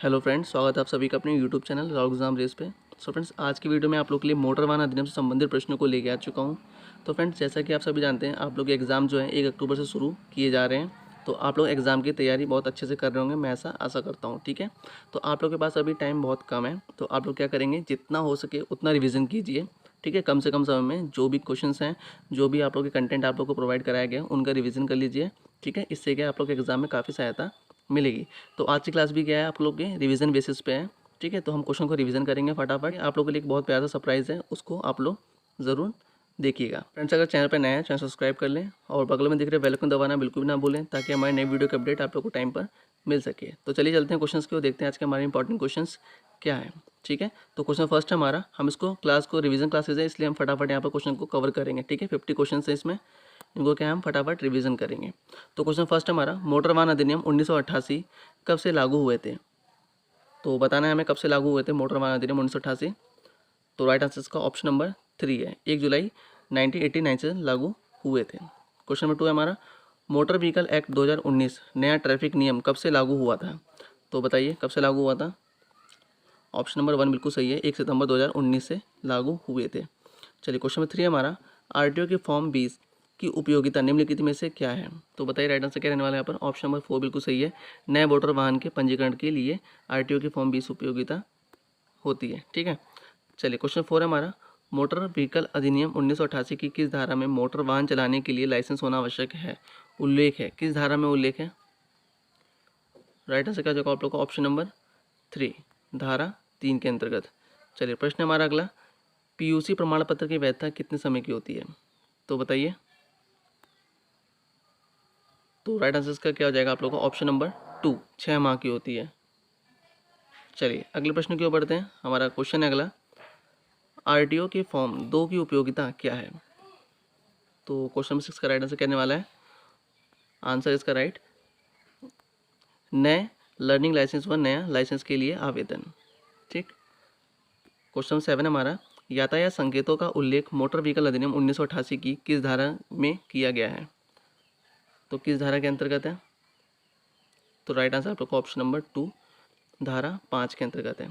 Hello friends, स्वागत है आप सभी का अपने YouTube channel Rahul exam race पे। सो फ्रेंड्स, आज की वीडियो में आप लोग के लिए मोटर वाहन अधिनियम से संबंधित प्रश्नों को लेके आ चुका हूँ। तो फ्रेंड्स, जैसा कि आप सभी जानते हैं, आप लोग के एग्ज़ाम जो है 1 अक्टूबर से शुरू किए जा रहे हैं। तो आप लोग एग्ज़ाम की तैयारी बहुत अच्छे से कर रहे होंगे, मैं ऐसा आशा करता हूँ। ठीक है, तो आप लोग के पास अभी टाइम बहुत कम है, तो आप लोग क्या करेंगे, जितना हो सके उतना रिविज़न कीजिए। ठीक है, कम से कम समय में जो भी क्वेश्चंस हैं, जो भी आप लोग के कंटेंट आप लोग को प्रोवाइड कराया गया है, उनका रिवीजन कर लीजिए। ठीक है, इससे क्या आप लोग के एग्ज़ाम में काफ़ी सहायता मिलेगी। तो आज की क्लास भी क्या है, आप लोग के रिवीजन बेसिस पे है। ठीक है, तो हम क्वेश्चन को रिवीजन करेंगे फटाफट। आप लोगों के लिए एक बहुत प्यारा सा सरप्राइज़ है, उसको आप लोग ज़रूर देखिएगा। फ्रेंड्स, अगर चैनल पर नया है, चैनल सब्सक्राइब कर लें और बगल में दिख रहे बेल आइकन दबाना बिल्कुल भी ना भूलें, ताकि हमारे नई वीडियो के अपडेट आप लोग को टाइम पर मिल सके। तो चलिए चलते हैं क्वेश्चंस की ओर, देखते हैं आज के हमारे इंपॉर्टेंट क्वेश्चंस क्या है। ठीक है, तो क्वेश्चन फर्स्ट है हमारा, हम इसको क्लास को रिवीजन क्लासेज है, इसलिए हम फटाफट यहाँ पर क्वेश्चन को कवर करेंगे। ठीक है, 50 क्वेश्चन है इसमें, इनको क्या हम फटाफट रिवीजन करेंगे। तो क्वेश्चन फर्स्ट हमारा, मोटर वाहन अधिनियम 1988 कब से लागू हुए थे। तो बताना है हमें कब से लागू हुए थे मोटर वाहन अधिनियम 1988। तो राइट आंसर इसका ऑप्शन नंबर 3 है, 1 जुलाई 1989 से लागू हुए थे। क्वेश्चन नंबर 2 है हमारा, मोटर व्हीकल एक्ट 2019 नया ट्रैफिक नियम कब से लागू हुआ था। तो बताइए कब से लागू हुआ था। ऑप्शन नंबर 1 बिल्कुल सही है, 1 सितंबर 2019 से लागू हुए थे। चलिए क्वेश्चन नंबर 3 है हमारा, आरटीओ के फॉर्म 20 की उपयोगिता निम्नलिखित में से क्या है। तो बताइए राइट आंसर क्या रहने वाला है यहाँ पर। ऑप्शन नंबर 4 बिल्कुल सही है, नए मोटर वाहन के पंजीकरण के लिए आरटीओ की फॉर्म 20 उपयोगिता होती है। ठीक है, चलिए क्वेश्चन 4 है हमारा, मोटर व्हीकल अधिनियम 1988 की किस धारा में मोटर वाहन चलाने के लिए लाइसेंस होना आवश्यक है, उल्लेख है, किस धारा में उल्लेख है। राइट आंसर क्या होगा आप लोग का, ऑप्शन नंबर 3 धारा 3 के अंतर्गत। चलिए प्रश्न हमारा अगला, पीयूसी प्रमाण पत्र की वैधता कितने समय की होती है। तो बताइए। तो राइट आंसर इसका क्या हो जाएगा आप लोगों का, ऑप्शन नंबर 2 6 माह की होती है। चलिए अगले प्रश्न की ओर बढ़ते हैं। हमारा क्वेश्चन है अगला, आरटीओ के फॉर्म 2 की उपयोगिता क्या है। तो क्वेश्चन नंबर 6 का राइट आंसर कहने वाला है, आंसर इसका राइट, नए लर्निंग लाइसेंस व नया लाइसेंस के लिए आवेदन। ठीक, क्वेश्चन 7 हमारा, यातायात संकेतों का उल्लेख मोटर व्हीकल अधिनियम 1988 की किस धारा में किया गया है। तो किस धारा के अंतर्गत है। तो राइट आंसर आप लोग का ऑप्शन नंबर 2 धारा 5 के अंतर्गत है।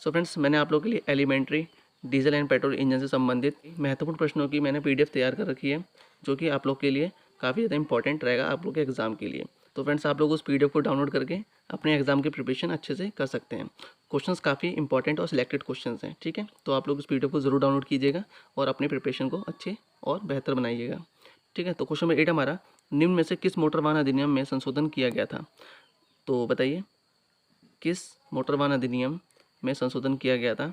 सो फ्रेंड्स, मैंने आप लोग के लिए elementary diesel and petrol engine से संबंधित महत्वपूर्ण प्रश्नों की मैंने पीडीएफ तैयार कर रखी है, जो कि आप लोग के लिए काफ़ी ज़्यादा इंपॉर्टेंट रहेगा आप लोग के एग्जाम के लिए। तो फ्रेंड्स, आप लोग उस पीडीएफ को डाउनलोड करके अपने एग्जाम की प्रिपरेशन अच्छे से कर सकते हैं। क्वेश्चंस काफ़ी इंपॉर्टेंट और सिलेक्टेड क्वेश्चंस हैं। ठीक है, तो आप लोग उस पीडीएफ को ज़रूर डाउनलोड कीजिएगा और अपनी प्रिपरेशन को अच्छे और बेहतर बनाइएगा। ठीक है, तो क्वेश्चन नंबर 8 हमारा, निम्न में से किस मोटर वाहन अधिनियम में संशोधन किया गया था। तो बताइए किस मोटर वाहन अधिनियम में संशोधन किया गया था।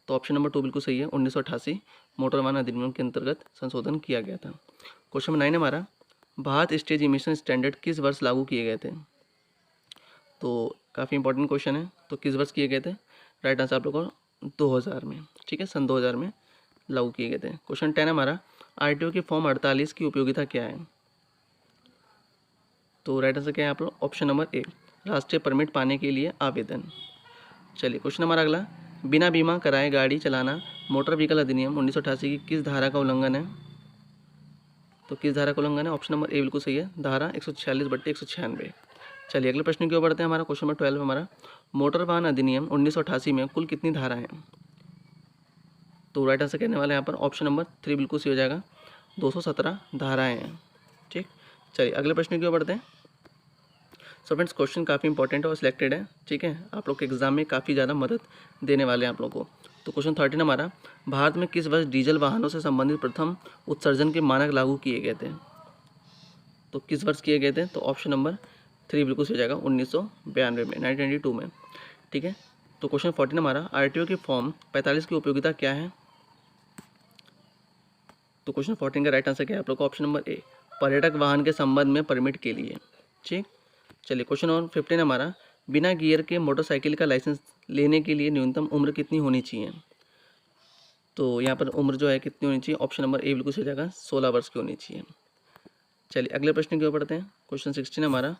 तो ऑप्शन नंबर 2 बिल्कुल सही है, 1988 मोटर वाहन अधिनियम के अंतर्गत संशोधन किया गया था। क्वेश्चन नंबर 9 हमारा, भारत स्टेज इमिशन स्टैंडर्ड किस वर्ष लागू किए गए थे। तो काफ़ी इंपॉर्टेंट क्वेश्चन है, तो किस वर्ष किए गए थे। राइट आंसर आप लोगों को 2000 में। ठीक है, सन 2000 में लागू किए गए थे। क्वेश्चन 10 हमारा, आरटीओ के फॉर्म 48 की उपयोगिता क्या है। तो राइट आंसर क्या है आप लोग, ऑप्शन नंबर ए राष्ट्रीय परमिट पाने के लिए आवेदन। चलिए क्वेश्चन हमारा अगला, बिना बीमा कराए गाड़ी चलाना मोटर व्हीकल अधिनियम 1988 की किस धारा का उल्लंघन है। तो किस धारा का उल्लंघन है, ऑप्शन नंबर ए बिल्कुल सही है, धारा 146/196। चलिए अगले प्रश्न की ओर बढ़ते हैं। हमारा क्वेश्चन नंबर 12 हमारा, मोटर वाहन अधिनियम 1988 में कुल कितनी धारा हैं। तो राइट आंसर कहने वाला है यहाँ पर, ऑप्शन नंबर 3 बिल्कुल सही हो जाएगा, 217 धाराएँ हैं। ठीक, चलिए अगले प्रश्न की ओर बढ़ते हैं। सो फ्रेंड्स, क्वेश्चन काफ़ी इंपॉर्टेंट और सिलेक्टेड है। ठीक है, आप लोग के एग्जाम में काफ़ी ज़्यादा मदद देने वाले हैं आप लोगों को। तो क्वेश्चन 13 हमारा, भारत में किस वर्ष डीजल वाहनों से संबंधित प्रथम उत्सर्जन के मानक लागू किए गए थे। तो किस वर्ष किए गए थे। तो ऑप्शन नंबर 3 बिल्कुल सही हो जाएगा, 1992 में, 1992 में। ठीक है, तो क्वेश्चन 14 हमारा, आरटीओ के फॉर्म 45 की उपयोगिता क्या है। तो क्वेश्चन 14 का राइट आंसर क्या है आप लोग का, ऑप्शन नंबर ए पर्यटक वाहन के संबंध में परमिट के लिए। ठीक, चलिए क्वेश्चन नंबर 15 हमारा, बिना गियर के मोटरसाइकिल का लाइसेंस लेने के लिए न्यूनतम उम्र कितनी होनी चाहिए। तो यहाँ पर उम्र जो है कितनी होनी चाहिए, ऑप्शन नंबर ए बिल्कुल सही हो जाएगा, 16 वर्ष की होनी चाहिए। चलिए अगले प्रश्न की ओर बढ़ते हैं। क्वेश्चन 16 हमारा,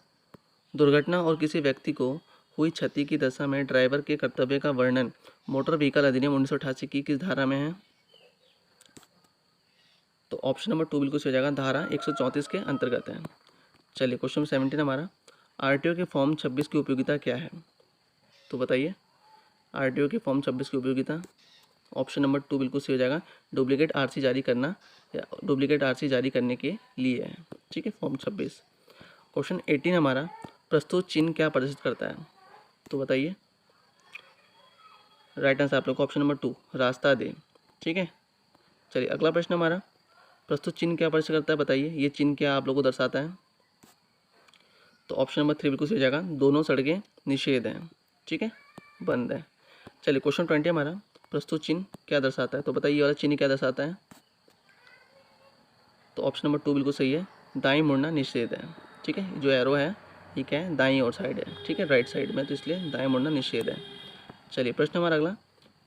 दुर्घटना और किसी व्यक्ति को हुई क्षति की दशा में ड्राइवर के कर्तव्य का वर्णन मोटर व्हीकल अधिनियम 1988 की किस धारा में है। तो ऑप्शन नंबर 2 बिल्कुल सही हो जाएगा, धारा 134 के अंतर्गत है। चलिए क्वेश्चन 17 हमारा, आरटीओ के फॉर्म 26 की उपयोगिता क्या है। तो बताइए आरटीओ के फॉर्म 26 की उपयोगिता। ऑप्शन नंबर 2 बिल्कुल सही हो जाएगा, डुप्लीकेट आरसी जारी करना या डुप्लीकेट आरसी जारी करने के लिए है। ठीक है, फॉर्म 26। क्वेश्चन 18 हमारा, प्रस्तुत चिन्ह क्या प्रदर्शित करता है? तो बताइए। राइट आंसर आप लोग को ऑप्शन नंबर 2 रास्ता दे। ठीक है, चलिए अगला प्रश्न हमारा, प्रस्तुत चिन्ह क्या प्रदर्शित करता है? बताइए ये चिन्ह क्या आप लोगों को दर्शाता है? तो ऑप्शन नंबर 3 बिल्कुल सही हो जाएगा, दोनों सड़कें निषेध हैं। ठीक है, बंद है। चलिए क्वेश्चन 20 हमारा, प्रस्तुत चिन्ह क्या दर्शाता है? तो बताइए ये वाला चिन्ह क्या दर्शाता है? तो ऑप्शन नंबर 2 बिल्कुल सही है, दाईं मुड़ना निषेध है। ठीक है, जो एरो है ये क्या है? दाईं ओर साइड है। ठीक है, राइट साइड में, तो इसलिए दाईं मुड़ना निषेध है। चलिए प्रश्न हमारा अगला,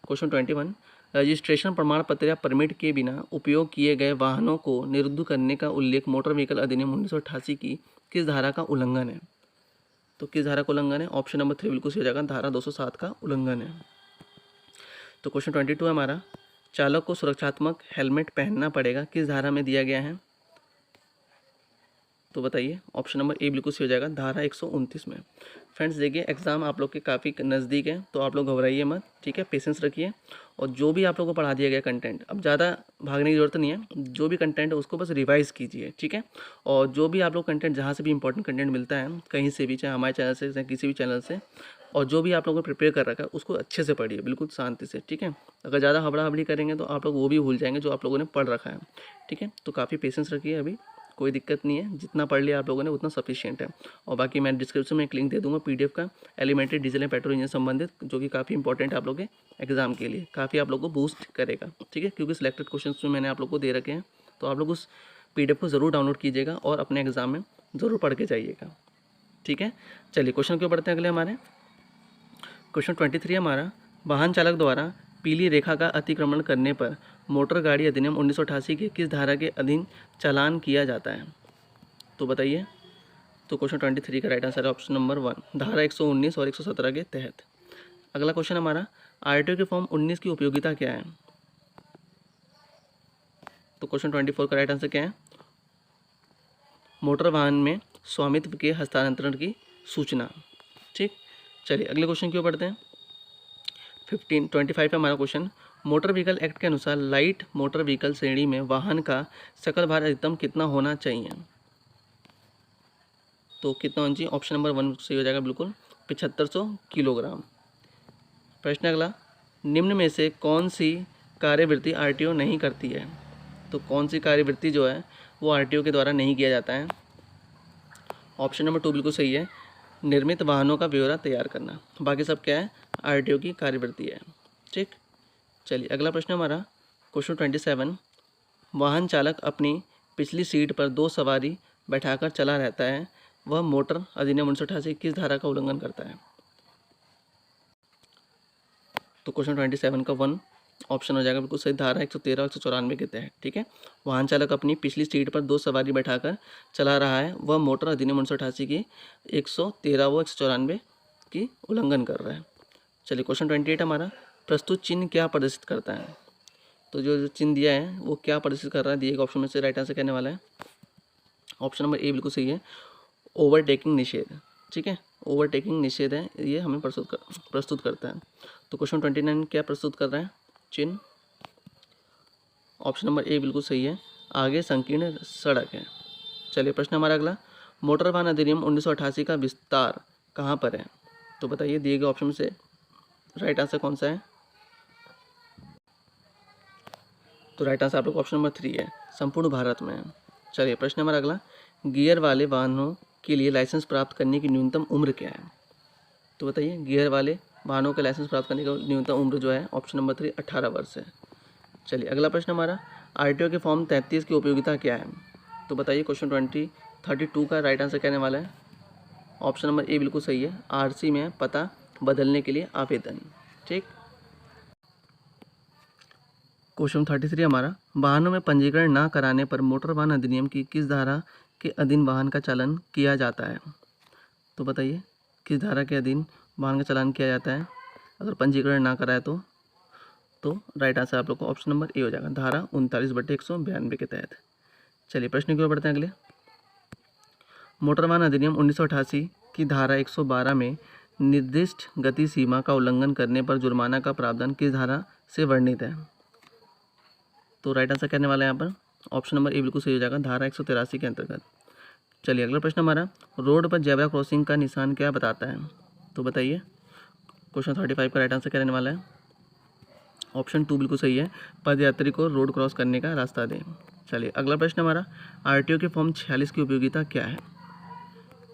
क्वेश्चन 21, रजिस्ट्रेशन प्रमाण पत्र या परमिट के बिना उपयोग किए गए वाहनों को निरुद्ध करने का उल्लेख मोटर व्हीकल अधिनियम 1988 की किस धारा का उल्लंघन है? तो किस धारा का उल्लंघन है? ऑप्शन नंबर 3 बिल्कुल सही हो जाएगा, धारा 207 का उल्लंघन है। तो क्वेश्चन 22 है हमारा, चालक को सुरक्षात्मक हेलमेट पहनना पड़ेगा, किस धारा में दिया गया है? तो बताइए ऑप्शन नंबर ए बिल्कुल सही हो जाएगा, धारा 129 में। फ्रेंड्स देखिए एग्ज़ाम आप लोग के काफ़ी नज़दीक है, तो आप लोग घबराइए मत। ठीक है, पेशेंस रखिए, और जो भी आप लोगों को पढ़ा दिया गया कंटेंट, अब ज़्यादा भागने की ज़रूरत नहीं है, जो भी कंटेंट है उसको बस रिवाइज़ कीजिए। ठीक है, और जो भी आप लोग कंटेंट, जहाँ से भी इंपॉर्टेंट कंटेंट मिलता है कहीं से भी, चाहे हमारे चैनल से चाहे किसी भी चैनल से, और जो भी आप लोगों को प्रिपेयर कर रखा है उसको अच्छे से पढ़िए, बिल्कुल शांति से। ठीक है, अगर ज़्यादा हबड़ा हबड़ी करेंगे तो आप लोग वो भी भूल जाएंगे जो आप लोगों ने पढ़ रखा है। ठीक है, तो काफ़ी पेशेंस रखिए, अभी कोई दिक्कत नहीं है, जितना पढ़ लिया आप लोगों ने उतना सफिशिएंट है। और बाकी मैं डिस्क्रिप्शन में एक लिंक दे दूंगा पीडीएफ का, elementary diesel and petrol engine संबंधित, जो कि काफ़ी इंपॉर्टेंट है आप लोगों के एग्जाम के लिए, काफ़ी आप लोग को बूस्ट करेगा। ठीक है, क्योंकि सिलेक्टेड क्वेश्चन में मैंने आप लोग को दे रखे हैं, तो आप लोग उस पीडीएफ को ज़रूर डाउनलोड कीजिएगा और अपने एग्जाम में ज़रूर पढ़ के जाइएगा। ठीक है, चलिए क्वेश्चन क्यों पढ़ते हैं अगले हमारे। क्वेश्चन 23 हमारा, वाहन चालक द्वारा पीली रेखा का अतिक्रमण करने पर मोटर गाड़ी अधिनियम 1988 के किस धारा के अधीन चालान किया जाता है? तो बताइए। तो क्वेश्चन 23 का राइट आंसर है ऑप्शन नंबर 1, धारा 119 और 117 के तहत। अगला क्वेश्चन हमारा, आरटीओ के फॉर्म 19 की उपयोगिता क्या है? तो क्वेश्चन 24 का राइट आंसर क्या है? मोटर वाहन में स्वामित्व के हस्तांतरण की सूचना। ठीक, चलिए अगले क्वेश्चन क्यों पढ़ते हैं। 25 पे हमारा क्वेश्चन, मोटर व्हीकल एक्ट के अनुसार लाइट मोटर व्हीकल श्रेणी में वाहन का सकल भार अधिकतम कितना होना चाहिए? तो कितना होना चाहिए? ऑप्शन नंबर 1 सही हो जाएगा, बिल्कुल 7500 किलोग्राम। प्रश्न अगला, निम्न में से कौन सी कार्यवृत्ति आरटीओ नहीं करती है? तो कौन सी कार्यवृत्ति जो है वो आरटीओ के द्वारा नहीं किया जाता है? ऑप्शन नंबर 2 बिल्कुल सही है, निर्मित वाहनों का ब्यौरा तैयार करना। बाकी सब क्या है? आरटीओ की कार्यवृत्ति है। ठीक, चलिए अगला प्रश्न हमारा क्वेश्चन 27, वाहन चालक अपनी पिछली सीट पर 2 सवारी बैठाकर चला रहता है, वह मोटर अधिनियम 1988 किस धारा का उल्लंघन करता है? तो क्वेश्चन 27 का 1 ऑप्शन हो जाएगा बिल्कुल सही, धारा 113 और 194 के तहत। ठीक है, वाहन चालक अपनी पिछली सीट पर 2 सवारी बैठाकर चला रहा है, वह मोटर अधिनियम 1988 की 113 व 194 की उल्लंघन कर रहा है। चलिए क्वेश्चन 28 हमारा, प्रस्तुत चिन्ह क्या प्रदर्शित करता है? तो जो चिन्ह दिया है वो क्या प्रदर्शित कर रहा है? दिए गए ऑप्शन में से राइट आंसर कहने वाला है ऑप्शन नंबर ए बिल्कुल सही है, ओवरटेकिंग निषेध। ठीक है, ओवरटेकिंग निषेध है, ये हमें प्रस्तुत करता है। तो क्वेश्चन 29 क्या प्रस्तुत कर रहा है चिन्ह? ऑप्शन नंबर ए बिल्कुल सही है, आगे संकीर्ण सड़क है। चलिए प्रश्न हमारा अगला, मोटर वाहन अधिनियम 1988 का विस्तार कहाँ पर है? तो बताइए दिए गए ऑप्शन में से राइट आंसर कौन सा है? तो राइट आंसर आप लोग ऑप्शन नंबर 3 है, संपूर्ण भारत में है। चलिए प्रश्न हमारा अगला, गियर वाले वाहनों के लिए लाइसेंस प्राप्त करने की न्यूनतम उम्र क्या है? तो बताइए गियर वाले वाहनों के लाइसेंस प्राप्त करने का न्यूनतम उम्र जो है ऑप्शन नंबर 3 18 वर्ष है। चलिए अगला प्रश्न हमारा, आरटीओ के फॉर्म 33 की उपयोगिता क्या है? तो बताइए क्वेश्चन 32 का राइट आंसर कहने वाला है ऑप्शन नंबर ए बिल्कुल सही है, आरसी में पता बदलने के लिए आवेदन। ठीक, क्वेश्चन 33 हमारा, वाहनों में पंजीकरण न कराने पर मोटर वाहन अधिनियम की किस धारा के अधीन वाहन का चालन किया जाता है? तो बताइए किस धारा के अधीन वाहन का चालान किया जाता है अगर पंजीकरण ना कराए तो राइट आंसर आप लोग को ऑप्शन नंबर ए हो जाएगा, धारा 39/192 के तहत। चलिए प्रश्न की ओर बढ़ते हैं अगले, मोटर वाहन अधिनियम 1988 की धारा 112 में निर्दिष्ट गति सीमा का उल्लंघन करने पर जुर्माना का प्रावधान किस धारा से वर्णित है? तो राइट आंसर करने वाला है यहाँ पर ऑप्शन नंबर ए बिल्कुल सही हो जाएगा, धारा 183 के अंतर्गत। चलिए अगला प्रश्न हमारा, रोड पर जेब्रा क्रॉसिंग का निशान क्या बताता है? तो बताइए। क्वेश्चन 35 का राइट आंसर क्या रहने वाला है? ऑप्शन 2 बिल्कुल सही है, पदयात्री को रोड क्रॉस करने का रास्ता दें। चलिए अगला प्रश्न हमारा, आरटीओ के फॉर्म 46 की उपयोगिता क्या है?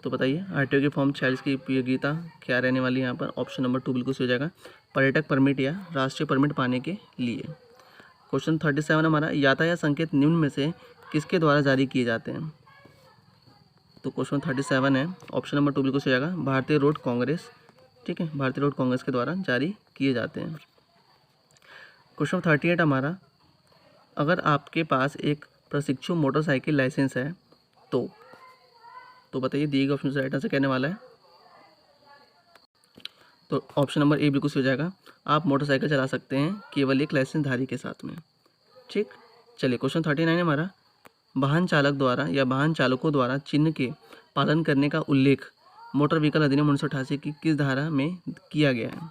तो बताइए, आरटीओ के फॉर्म 46 की उपयोगिता क्या रहने वाली है यहाँ पर? ऑप्शन नंबर 2 बिल्कुल सही हो जाएगा, पर्यटक परमिट या राष्ट्रीय परमिट पाने के लिए। क्वेश्चन 37 हमारा, यातायात संकेत निम्न में से किसके द्वारा जारी किए जाते हैं? तो क्वेश्चन 37 है, ऑप्शन नंबर 2 बिल्कुल सही हो जाएगा, भारतीय रोड कांग्रेस, ठीक है, भारतीय रोड कांग्रेस के द्वारा जारी किए जाते हैं। क्वेश्चन 38 हमारा, अगर आपके पास एक प्रशिक्षु मोटरसाइकिल लाइसेंस है तो बताइए दिए गए ऑप्शन से राइट आंसर कहने वाला है। तो ऑप्शन नंबर ए बिल्कुल सही हो जाएगा, आप मोटरसाइकिल चला सकते हैं केवल एक लाइसेंसधारी के साथ में, ठीक। चलिए क्वेश्चन 39 हमारा, वाहन चालक द्वारा या वाहन चालकों द्वारा चिन्ह के पालन करने का उल्लेख मोटर व्हीकल अधिनियम 1988 की किस धारा में किया गया है?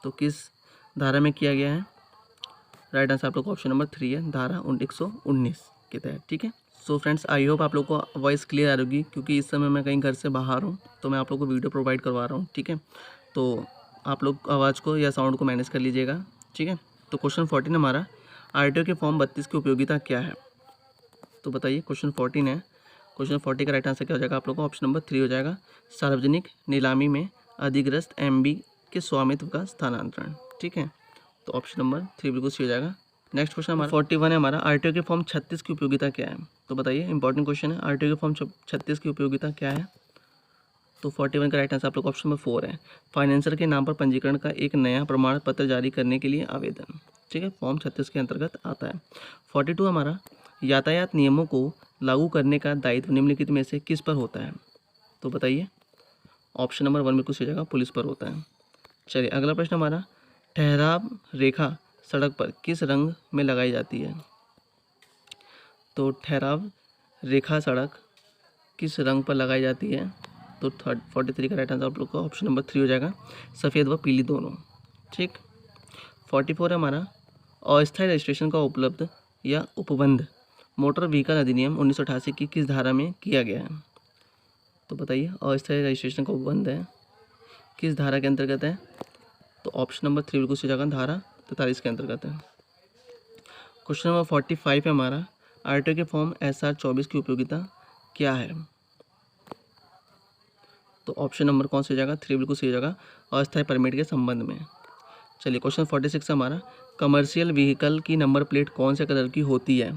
तो किस धारा में किया गया है? राइट आंसर आप लोग ऑप्शन नंबर 3 है, धारा 119 के तहत, ठीक है। सो फ्रेंड्स, आई होप आप लोग को वॉइस क्लियर आ रही होगी, क्योंकि इस समय मैं कहीं घर से बाहर हूँ तो मैं आप लोग को वीडियो प्रोवाइड करवा रहा हूँ, ठीक है। तो आप लोग आवाज़ को या साउंड को मैनेज कर लीजिएगा, ठीक है। तो क्वेश्चन 14 हमारा, आरटीओ के फॉर्म 32 की उपयोगिता क्या है? तो बताइए, क्वेश्चन 14 है, क्वेश्चन 40 का राइट आंसर क्या हो जाएगा आप लोग को? ऑप्शन नंबर 3 हो जाएगा, सार्वजनिक नीलामी में अधिग्रस्त एमबी के स्वामित्व का स्थानांतरण, ठीक है। तो ऑप्शन नंबर 3 बिल्कुल सही हो जाएगा। नेक्स्ट क्वेश्चन हमारा 41 है हमारा, आरटीओ के फॉर्म 36 की उपयोगिता क्या है? तो बताइए, इंपॉर्टेंट क्वेश्चन है, आरटीओ के फॉर्म 36 की उपयोगिता क्या है? तो 41 का राइट आंसर आप लोग ऑप्शन नंबर 4 है, फाइनेंसर के नाम पर पंजीकरण का एक नया प्रमाण पत्र जारी करने के लिए आवेदन, ठीक है, फॉर्म 36 के अंतर्गत आता है। 42 हमारा, यातायात नियमों को लागू करने का दायित्व निम्नलिखित में से किस पर होता है? तो बताइए, ऑप्शन नंबर 1 बिल्कुल सही जगह पुलिस पर होता है। चलिए अगला प्रश्न हमारा, ठहराव रेखा सड़क पर किस रंग में लगाई जाती है? तो ठहराव रेखा सड़क किस रंग पर लगाई जाती है? तो 43 का राइट आंसर आप लोग का ऑप्शन नंबर 3 हो जाएगा, सफ़ेद व पीली दोनों, ठीक। 44 है हमारा, अस्थायी रजिस्ट्रेशन का उपलब्ध या उपबंध मोटर व्हीकल अधिनियम 1988 की किस धारा में किया गया है? तो बताइए, अस्थायी रजिस्ट्रेशन का उपबंध है किस धारा के अंतर्गत है? तो ऑप्शन नंबर 3 बिल्कुल सही जगह, धारा 43 के अंतर्गत है। क्वेश्चन नंबर 45 है हमारा, आरटीओ के फॉर्म SR 24 की उपयोगिता क्या है? तो ऑप्शन नंबर कौन सी जगह? 3 बिल्कुल सही जगह, अस्थायी परमिट के संबंध में। चलिए क्वेश्चन 46 हमारा, कमर्शियल व्हीकल की नंबर प्लेट कौन से कलर की होती है?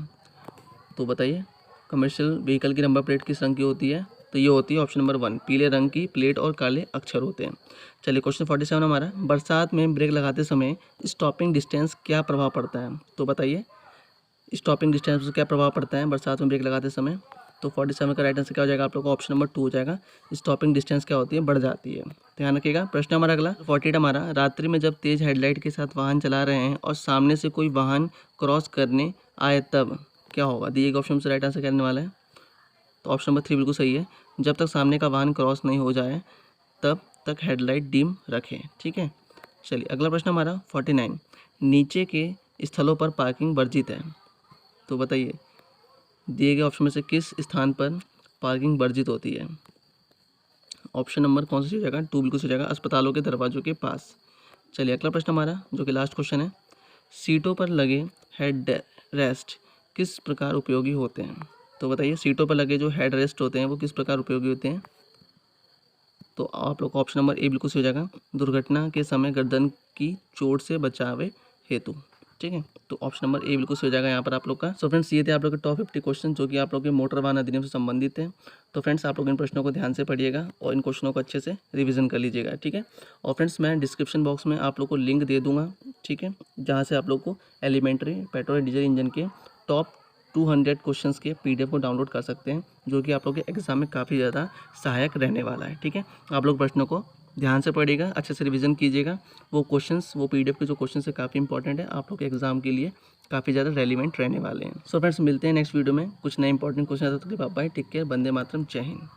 तो बताइए, कमर्शियल व्हीकल की नंबर प्लेट किस रंग की होती है? तो ये होती है ऑप्शन नंबर 1, पीले रंग की प्लेट और काले अक्षर होते हैं। चलिए क्वेश्चन 47 हमारा, बरसात में ब्रेक लगाते समय स्टॉपिंग डिस्टेंस क्या प्रभाव पड़ता है? तो बताइए, स्टॉपिंग डिस्टेंस पर क्या प्रभाव पड़ता है बरसात में ब्रेक लगाते समय? तो 47 का राइट आंसर क्या हो जाएगा आप लोग का? ऑप्शन नंबर 2 हो जाएगा, स्टॉपिंग डिस्टेंस क्या होती है? बढ़ जाती है। ध्यान रखिएगा। प्रश्न हमारा अगला 48 हमारा, रात्रि में जब तेज हेडलाइट के साथ वाहन चला रहे हैं और सामने से कोई वाहन क्रॉस करने आए तब क्या होगा? दिए गए ऑप्शन से राइट आंसर करने वाला है। तो ऑप्शन नंबर 3 बिल्कुल सही है, जब तक सामने का वाहन क्रॉस नहीं हो जाए तब तक हेडलाइट डिम रखें, ठीक है। चलिए अगला प्रश्न हमारा 49, नीचे के स्थलों पर पार्किंग वर्जित है। तो बताइए, दिए गए ऑप्शन में से किस स्थान पर पार्किंग वर्जित होती है? ऑप्शन नंबर कौन सी जगह? 2 बिल्कुल सही जगह, अस्पतालों के दरवाजों के पास। चलिए अगला प्रश्न हमारा जो कि लास्ट क्वेश्चन है, सीटों पर लगे हेड रेस्ट किस प्रकार उपयोगी होते हैं? तो बताइए, सीटों पर लगे जो हेड रेस्ट होते हैं वो किस प्रकार उपयोगी होते हैं? तो आप लोग ऑप्शन नंबर ए बिल्कुल सही हो जाएगा, दुर्घटना के समय गर्दन की चोट से बचावे हेतु, ठीक है। तो ऑप्शन नंबर ए बिल्कुल सही हो जाएगा यहाँ पर आप लोग का। सो फ्रेंड्स, ये थे आप लोग के टॉप 50 क्वेश्चन जो कि आप लोग के मोटर वाहन अधिनियम से संबंधित है। तो फ्रेंड्स, आप लोग इन प्रश्नों को ध्यान से पढ़िएगा और इन क्वेश्चनों को अच्छे से रिवीजन कर लीजिएगा, ठीक है। और फ्रेंड्स, मैं डिस्क्रिप्शन बॉक्स में आप लोग को लिंक दे दूँगा, ठीक है, जहाँ से आप लोग को एलिमेंट्री पेट्रोल डीजल इंजन के टॉप 200 क्वेश्चंस के PDF को डाउनलोड कर सकते हैं, जो कि आप लोग के एग्जाम में काफ़ी ज़्यादा सहायक रहने वाला है, ठीक है। आप लोग प्रश्नों को ध्यान से पढ़िएगा, अच्छे से रिवीजन कीजिएगा। वो क्वेश्चंस, वो PDF के जो क्वेश्चंस है काफ़ी इंपॉर्टेंट है, आप लोग के एग्जाम के लिए काफ़ी ज़्यादा रेलिवेंट रहने वाले हैं। सो फ्रेंड्स, मिलते हैं नेक्स्ट वीडियो में कुछ नए इंपॉर्टेंट क्वेश्चन। तब तक के bye bye, take care, Vande Mataram, जय हिंद।